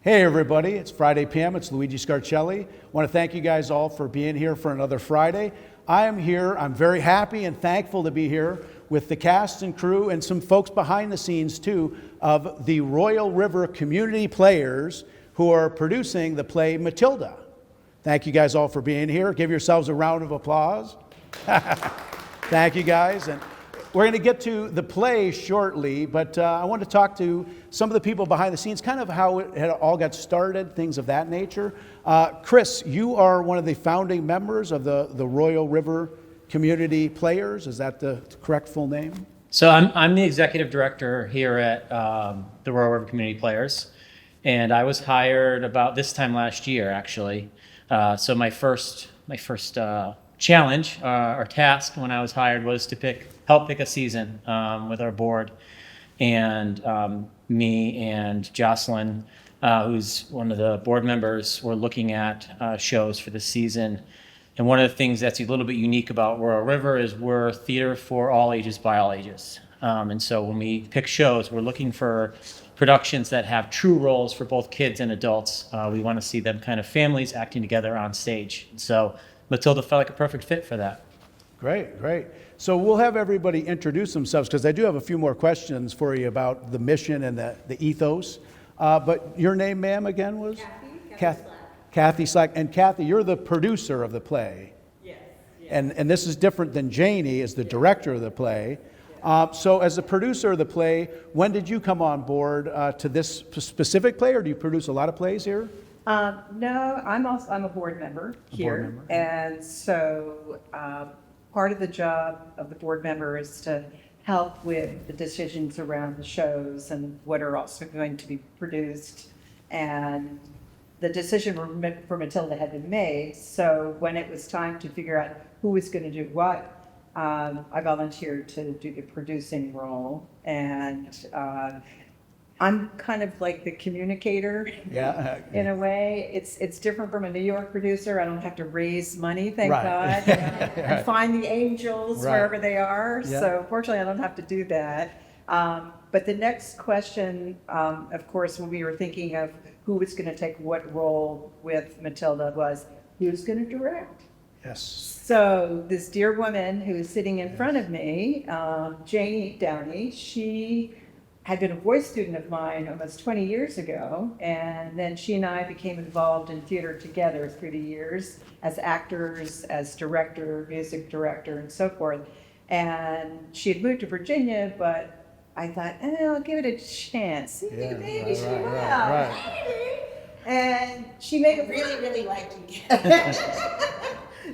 Hey everybody, it's Friday PM, it's Luigi Scarcelli. I want to thank you guys all for being here for another Friday. I am here, I'm very happy and thankful to be here with the cast and crew and some folks behind the scenes too of the Royal River Community Players who are producing the play Matilda. Thank you guys all for being here. Give yourselves a round of applause. Thank you guys. And we're going to get to the play shortly, but I want to talk to some of the people behind the scenes, kind of how it had all got started, things of that nature. Chris, you are one of the founding members of the Royal River Community Players. Is that the correct full name? So I'm the executive director here at the Royal River Community Players, and I was hired about this time last year, actually. So my first challenge or task when I was hired was to help pick a season with our board, and me and Jocelyn, who's one of the board members, were looking at shows for the season. And one of the things that's a little bit unique about Royal River is we're theater for all ages by all ages. And so when we pick shows, we're looking for productions that have true roles for both kids and adults. We want to see them kind of families acting together on stage. So Matilda felt like a perfect fit for that. Great, great. So we'll have everybody introduce themselves because I do have a few more questions for you about the mission and the ethos. But your name, ma'am, again was? Kathy Slack. And Kathy, you're the producer of the play. Yes. And this is different than Janie as the director of the play. So as the producer of the play, when did you come on board to this specific play, or do you produce a lot of plays here? No, I'm a board member here. And so part of the job of the board member is to help with the decisions around the shows and what are also going to be produced. And the decision for Matilda had been made. So when it was time to figure out who was going to do what, I volunteered to do the producing role. And I'm kind of like the communicator in a way. It's different from a New York producer. I don't have to raise money, thank God, and find the angels wherever they are. Yeah. So fortunately, I don't have to do that. But the next question, of course, when we were thinking of who was going to take what role with Matilda was, who's going to direct? Yes. So this dear woman who is sitting in front of me, Janie Downey, she had been a voice student of mine almost 20 years ago, and then she and I became involved in theater together through the years as actors, as director, music director, and so forth. And she had moved to Virginia, but I thought, I'll give it a chance. Yeah, maybe she will. Right. And she made it really like you.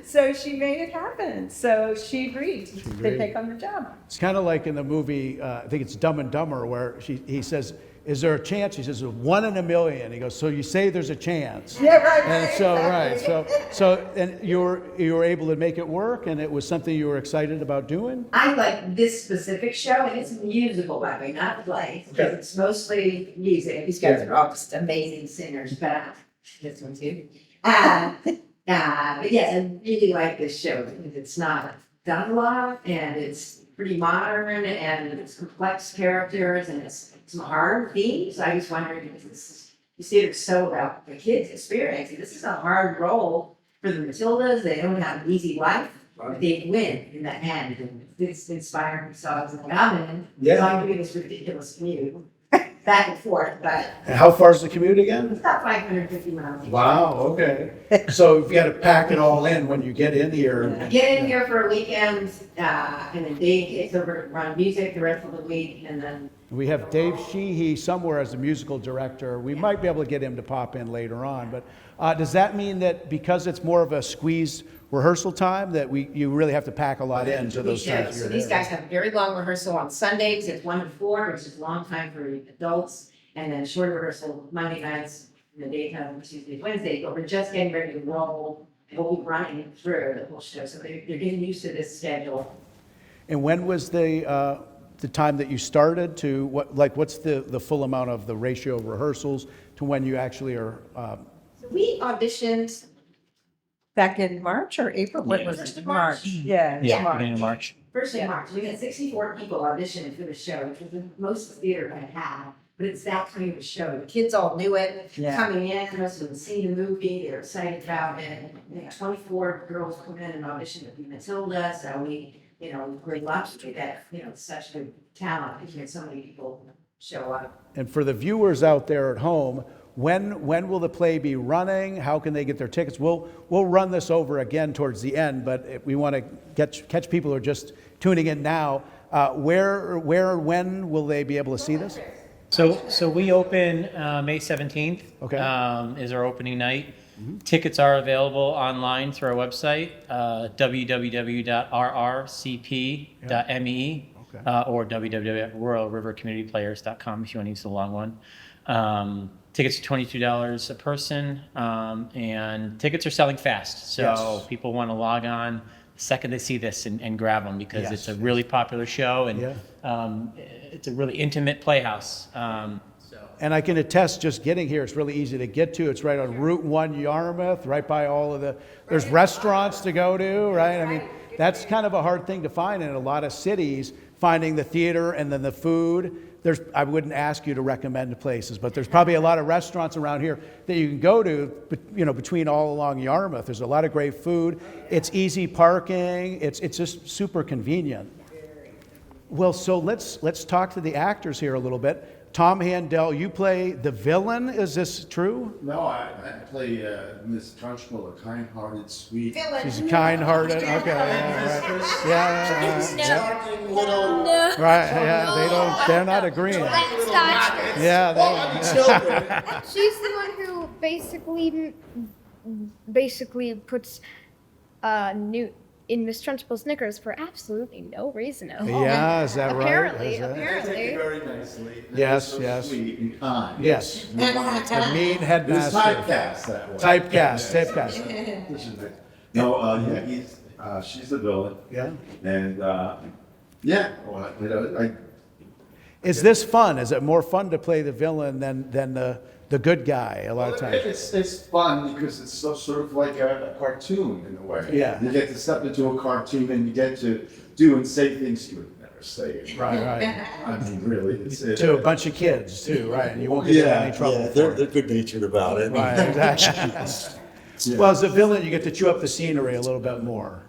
So she made it happen. So she agreed to take on the job. It's kind of like in the movie, I think it's Dumb and Dumber, where he says, "Is there a chance?" He says, "1 in a million." He goes, "So you say there's a chance?" Yeah, right. And so and you were able to make it work, and it was something you were excited about doing. I like this specific show, and it's a musical, by the way, not a play, because it's mostly music. These guys are all just amazing singers, but this one too. But yes, I really like this show because it's not done a lot, and it's pretty modern, and it's complex characters, and it's some hard themes. I was wondering, because you see it so about the kids' experience. This is a hard role for the Matildas. They don't have an easy life, but they win in that end. And it's inspiring. So I was like, I'm in. So I'm doing this ridiculous commute back and forth. But And how far is the commute again? it's about 550 miles. Wow, okay. So you got to pack it all in when you get in here. Get in here for a weekend, and then Dave takes over to run music the rest of the week, and then We have Dave Sheehy somewhere as the musical director. We might be able to get him to pop in later on. But does that mean that because it's more of a squeezed rehearsal time, that you really have to pack a lot into those times? So these guys have a very long rehearsal on Sundays. It's 1 to 4, which is a long time for adults, and then short rehearsal Monday nights in the daytime, Tuesday, Wednesday. But we're just getting ready to roll, and we'll be running through the whole show. So they're getting used to this schedule. And when was the time that you started to what's the full amount of the ratio of rehearsals to when you actually are? So we auditioned Back in March or April? What was it? March. Yeah, Beginning of March. First of March. We had 64 people auditioning for the show, which was the most the theater had had. but it's that kind of a show. The kids all knew it, Yeah. coming in, most of them seen the movie, they're excited about it. And 24 girls come in and audition to be Matilda, so we, we're lucky that, such a talent, because so many people show up. And for the viewers out there at home, when will the play be running? How can they get their tickets? We'll run this over again towards the end, but we want to catch people who are just tuning in now. When will they be able to see this? So we open May 17th. Okay. Is our opening night. Tickets are available online through our website, www.rrcp.me, or www.royalrivercommunityplayers.com if you want to use the long one. Tickets are $22 a person, and tickets are selling fast. So Yes. people want to log on the second they see this and grab them, because Yes. it's a really popular show, and Yeah. it's a really intimate playhouse. And I can attest, just getting here, it's really easy to get to. It's right on Route 1 Yarmouth, right by all of there's restaurants to go to, right? I mean, that's kind of a hard thing to find in a lot of cities, finding the theater and then the food. I wouldn't ask you to recommend places, but there's probably a lot of restaurants around here that you can go to, between all along Yarmouth. There's a lot of great food. It's easy parking. It's just super convenient. Well, so let's talk to the actors here a little bit. Tom Handel, you play the villain. Is this true? No, I play Miss Trunchbull, a kind-hearted, sweet. She's kind-hearted. Okay, yeah, right. Yeah. Charming little. Right. Yeah, they're not agreeing. Yeah. She's the one who basically puts Newt in Miss Trunchbull's knickers for absolutely no reason at all. Yeah, is that right? Apparently, Is that- Take it apparently. very nicely. Yes, So yes. Sweet and kind. Yes. The mean It's headmaster. typecast that way. Typecast. No, she's the villain. Yeah. And, Is this fun? Is it more fun to play the villain than the good guy a lot of times? It's fun because it's sort of like a cartoon in a way. Yeah. You get to step into a cartoon and you get to do and say things you would never say. Right. I mean, really, it's To a bunch of kids too, right? And you won't get in any trouble. Yeah, for they're it. good natured about it. Right, exactly. Well, as a villain, you get to chew up the scenery a little bit more.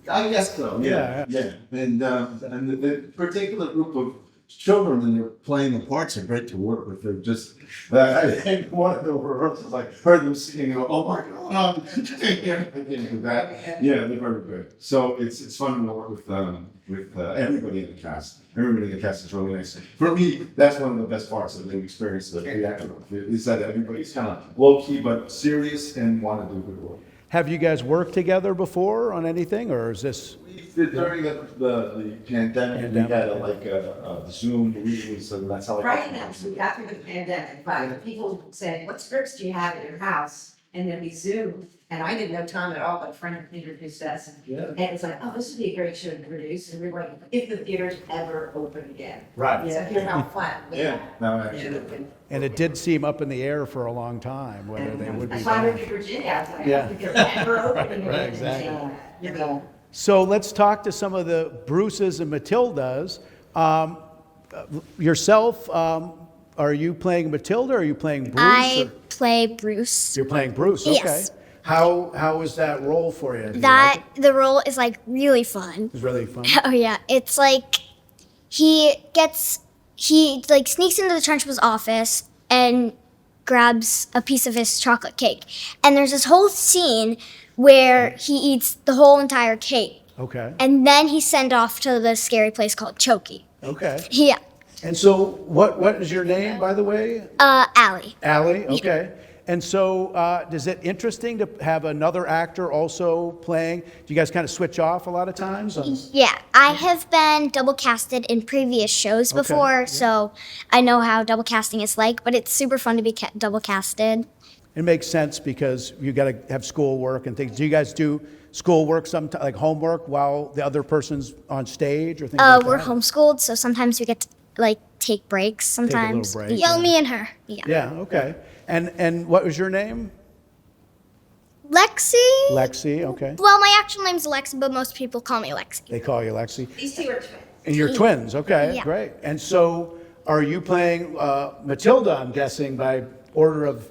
I guess so. Yeah. And the particular group of children when they're playing the parts are great to work with. They're just, I think one of the rehearsals, I heard them singing, oh my God. Yeah, they're very good. So it's fun to work with everybody in the cast. Everybody in the cast is really nice. For me, that's one of the best parts of the experience of the theater, is that everybody's kind of low-key but serious and want to do good work. Have you guys worked together before on anything, or is this? During the pandemic, we had a Zoom meeting, so that's how. Right now, so after the pandemic, but people said, what scripts do you have at your house? And then we Zoomed, and I didn't know Tom at all, but a friend introduced us. And it was like, oh, this would be a great show to produce. And we were like, if the theaters ever open again. Right. So here's how fun. No, actually. And it did seem up in the air for a long time whether they would be. That's why I done. moved to Virginia. I was like, Yeah. if they're ever opening again. Right, exactly. Yeah. So let's talk to some of the Bruces and Matildas. Yourself, are you playing Matilda or are you playing Bruce? I or- play Bruce. You're playing Bruce, okay. Yes. How is that role for you? Do you That like it? the role is like really fun. It's really fun. Oh yeah, it's like he like sneaks into the Trunchbull's office and grabs a piece of his chocolate cake. And there's this whole scene where he eats the whole entire cake. Okay, And then he's sent off to the scary place called Chokey. okay. Yeah. And so what is your name, by the way? Allie. Allie, okay. And so is it interesting to have another actor also playing? Do you guys kind of switch off a lot of times? Yeah, I have been double casted in previous shows before, so I know how double casting is like, but it's super fun to be double casted. It makes sense because you got to have schoolwork and things. Do you guys do schoolwork, sometimes like homework, while the other person's on stage or things like that? We're homeschooled, so sometimes we get to like take breaks sometimes. break, Yeah, yeah. me and her. Yeah. Yeah, okay. And what was your name? Lexi? Lexi, okay. Well, my actual name's Lexi, but most people call me Lexi. They call you Lexi. These two are twins. And you're twins, okay, Yeah. great. And so are you playing Matilda, I'm guessing, by order of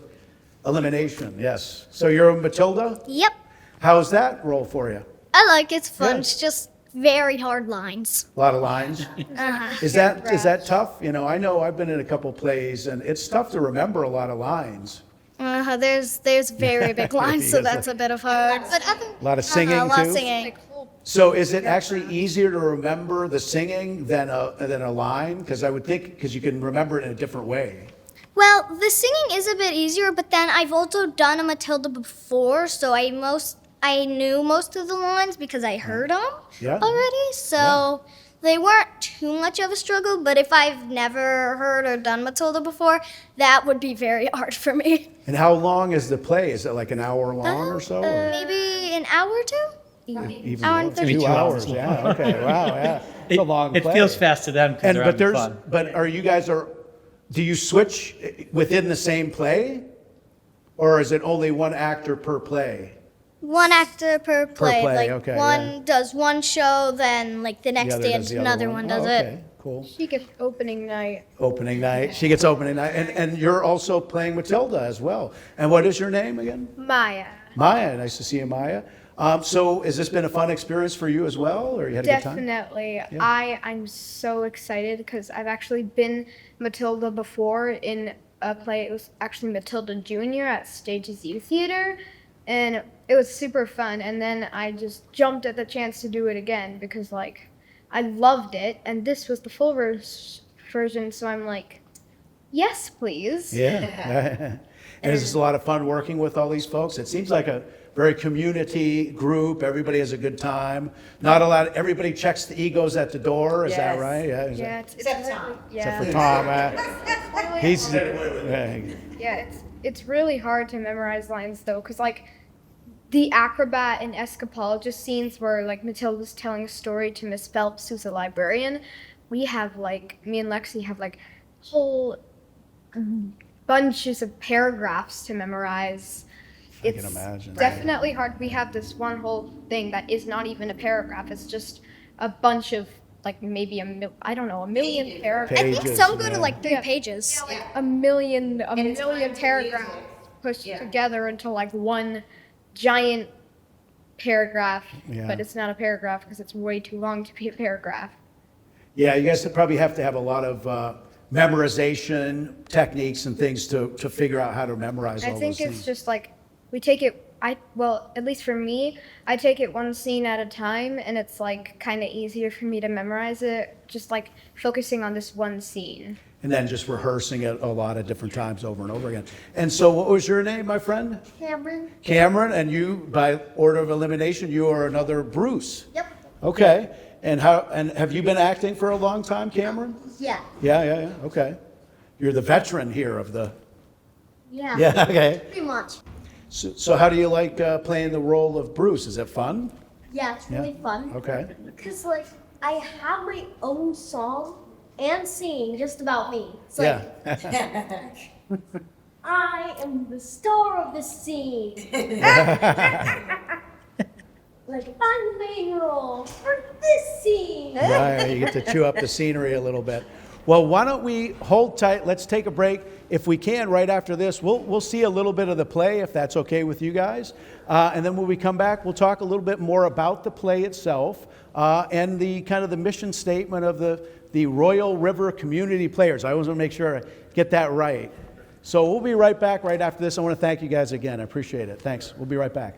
elimination? Yes. So you're Matilda? Yep. How's that role for you? I like it. It's fun. Yeah. It's just very hard lines. A lot of lines? Is that tough? You know I've been in a couple plays, and it's tough to remember a lot of lines. There's very big lines, so Yes. that's a bit of hard. But A lot of singing, a lot too? of singing. So is it actually easier to remember the singing than a line? Because I would think, because you can remember it in a different way. Well, the singing is a bit easier, but then I've also done a Matilda before, so I knew most of the lines because I heard them Yeah. already. So they weren't too much of a struggle. But if I've never heard or done Matilda before, that would be very hard for me. And how long is the play? Is it like an hour long or so? or Maybe an hour or two. even hour and more? 30. 2 2 hours. hours. Yeah. Okay. Wow. Yeah. It's a long It play. feels fast to them because And they're but having there's fun. but are you guys do you switch within the same play, or is it only one actor per play? One actor per play. play, Like okay, one yeah. does one show, then like the next other day does the other another one does Oh, it. okay. Cool. She gets opening night. Opening night. She gets opening night, and you're also playing Matilda as well. And what is your name again? Maya. Maya. Nice to see you, Maya. So has this been a fun experience for you as well, or you had a good time? Definitely. I'm so excited because I've actually been Matilda before in a play. It was actually Matilda Jr. at Stages U Theater, and it was super fun. And then I just jumped at the chance to do it again because I loved it, and this was the full version. So I'm like, yes, please. Yeah. And is this a lot of fun working with all these folks? It seems like a very community group. Everybody has a good time. Not a lot. Everybody checks the egos at the door. Is that Yes. right? Yeah. Yeah, it's Except really- Tom. Yeah. For Tom, he's. Yeah, it's really hard to memorize lines though, because the acrobat and escapologist scenes where Matilda's telling a story to Miss Phelps, who's a librarian, we have me and Lexi have whole bunches of paragraphs to memorize. I can imagine. Definitely hard. We have this one whole thing that is not even a paragraph. It's just a bunch of maybe a million paragraphs. I think Pages, some go yeah. to like 3 pages. A million paragraphs pushed together into one giant paragraph, Yeah. but it's not a paragraph because it's way too long to be a paragraph. Yeah, you guys probably have to have a lot of memorization techniques and things to figure out how to memorize all I think those it's things. just we take it. At least for me, I take it one scene at a time, and it's kind of easier for me to memorize it. Just focusing on this one scene. And then just rehearsing it a lot of different times over and over again. And so what was your name, my friend? Cameron. Cameron, and you, by order of elimination, you are another Bruce. Yep. Okay. And have you been acting for a long time, Cameron? Yeah. Yeah. Okay. You're the veteran here of the. Yeah. Yeah. Okay. Pretty much. So how do you like playing the role of Bruce? Is it fun? Yeah, it's really fun. Okay. Because I have my own song and singing just about me. It's Yeah. I am the star of the scene. I'm the main role for this scene. Right, you get to chew up the scenery a little bit. Well, why don't we hold tight? Let's take a break. If we can, right after this, we'll see a little bit of the play, if that's okay with you guys. And then when we come back, we'll talk a little bit more about the play itself and the kind of the mission statement of the Royal River Community Players. I always want to make sure I get that right. So we'll be right back right after this. I want to thank you guys again. I appreciate it. Thanks. We'll be right back.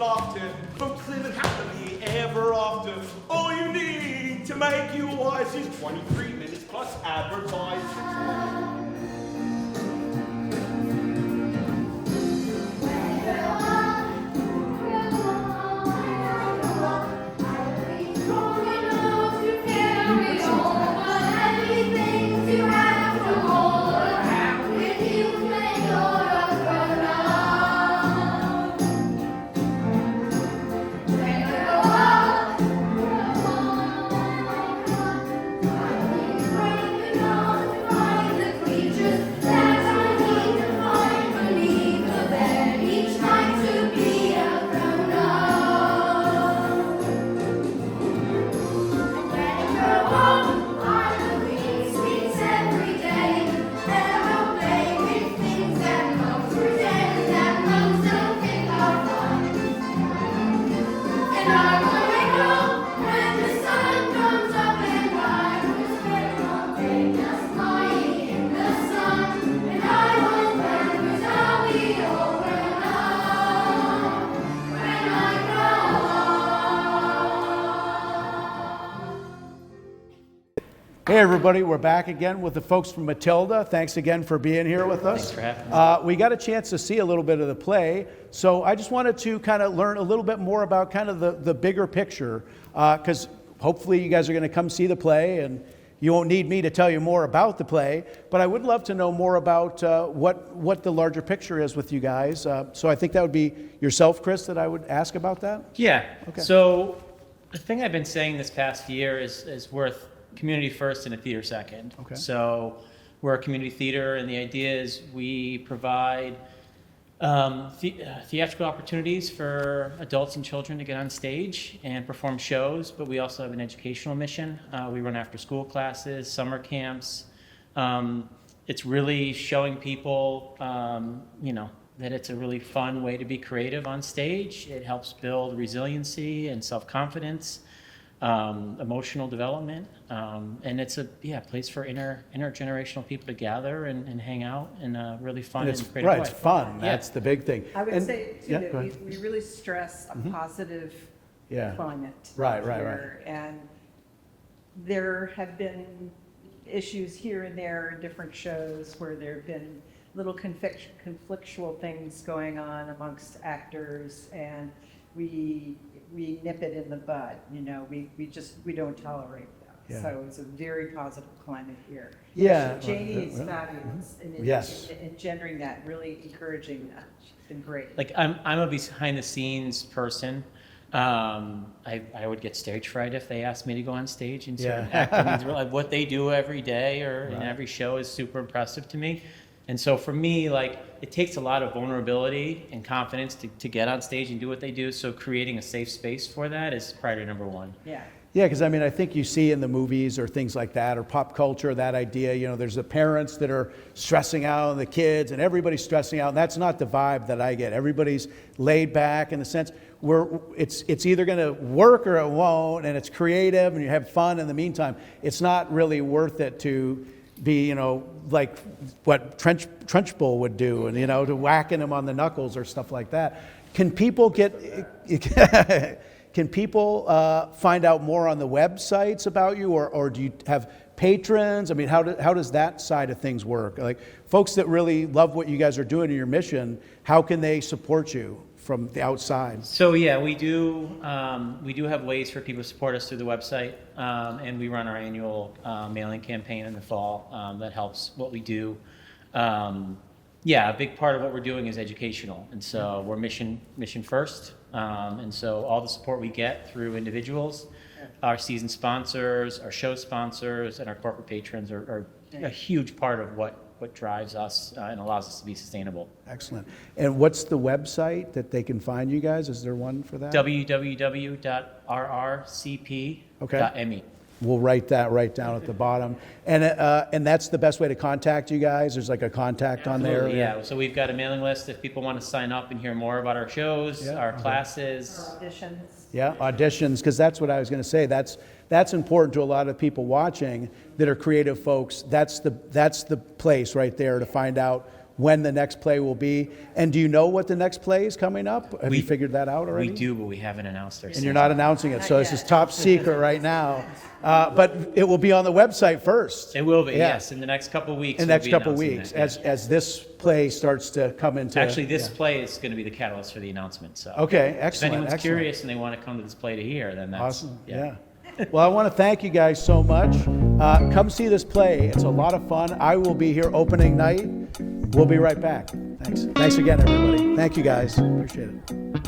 laughter, folks living happily ever after. All you need to make you wise is 23 minutes plus advertising. Hey everybody, we're back again with the folks from Matilda. Thanks again for being here with us. Thanks for having me. We got a chance to see a little bit of the play, so I just wanted to kind of learn a little bit more about kind of the bigger picture, because hopefully you guys are going to come see the play, and you won't need me to tell you more about the play, but I would love to know more about what the larger picture is with you guys. So I think that would be yourself, Chris, that I would ask about that. Yeah. Okay. So the thing I've been saying this past year is worth community first and a theater second. Okay. So we're a community theater, and the idea is we provide theatrical opportunities for adults and children to get on stage and perform shows, but we also have an educational mission. We run after school classes, summer camps. It's really showing people, that it's a really fun way to be creative on stage. It helps build resiliency and self-confidence, emotional development, and it's a place for intergenerational people to gather and hang out in a really fun and creative way. Right, it's fun. Yeah. That's the big thing. I would And- say too yeah, that go ahead. we really stress a positive Yeah. climate. Right. here. And there have been issues here and there in different shows where there have been little conflictual things going on amongst actors, and we nip it in the bud. We don't tolerate that. Yeah. So it's a very positive climate here. Yeah. Janie is fabulous in Yes. engendering that, really encouraging that. She's been great. Like I'm a behind the scenes person. I would get stage fright if they asked me to go on stage and certain Yeah. acting. Like what they do every day or in every show is super impressive to me. And so for me, like it takes a lot of vulnerability and confidence to get on stage and do what they do. So creating a safe space for that is priority number one. Yeah. Yeah, because I mean, I think you see in the movies or things like that, or pop culture, that idea, there's the parents that are stressing out and the kids, and everybody's stressing out. And that's not the vibe that I get. Everybody's laid back in the sense where it's either going to work or it won't, and it's creative and you have fun in the meantime. It's not really worth it to be, like what Trunchbull would do, and, to whacking him on the knuckles or stuff like that. Can people Can people find out more on the websites about you, or do you have patrons? I mean, how does that side of things work? Like folks that really love what you guys are doing in your mission, how can they support you from the outside? So yeah, we do have ways for people to support us through the website, and we run our annual mailing campaign in the fall that helps what we do. A big part of what we're doing is educational, and so we're mission first. And so all the support we get through individuals, our season sponsors, our show sponsors, and our corporate patrons are a huge part of what drives us and allows us to be sustainable. Excellent. And what's the website that they can find you guys? Is there one for that? www.rrcp.me. We'll write that right down at the bottom. And that's the best way to contact you guys? There's like a contact on there? Absolutely, yeah. So we've got a mailing list if people want to sign up and hear more about our shows, our classes. Auditions. Yeah, auditions, because that's what I was going to say. That's important to a lot of people watching that are creative folks. That's the place right there to find out when the next play will be. And do you know what the next play is coming up? Have We- you figured that out already? We do, but we haven't announced our And you're not announcing it, so this is top secret right now. But it will be on the website first. It will be, Yeah. yes, in the next couple of weeks. In the we'll next be couple announcing weeks, that, yeah. as this play starts to come into. Actually, this yeah. play is going to be the catalyst for the announcement, so. Okay, If excellent, anyone's excellent. curious and they want to come to this play to hear, then that's. Awesome, yeah. Well, I want to thank you guys so much. Come see this play. It's a lot of fun. I will be here opening night. We'll be right back. Thanks. Thanks again, everybody. Thank you, guys. Appreciate it.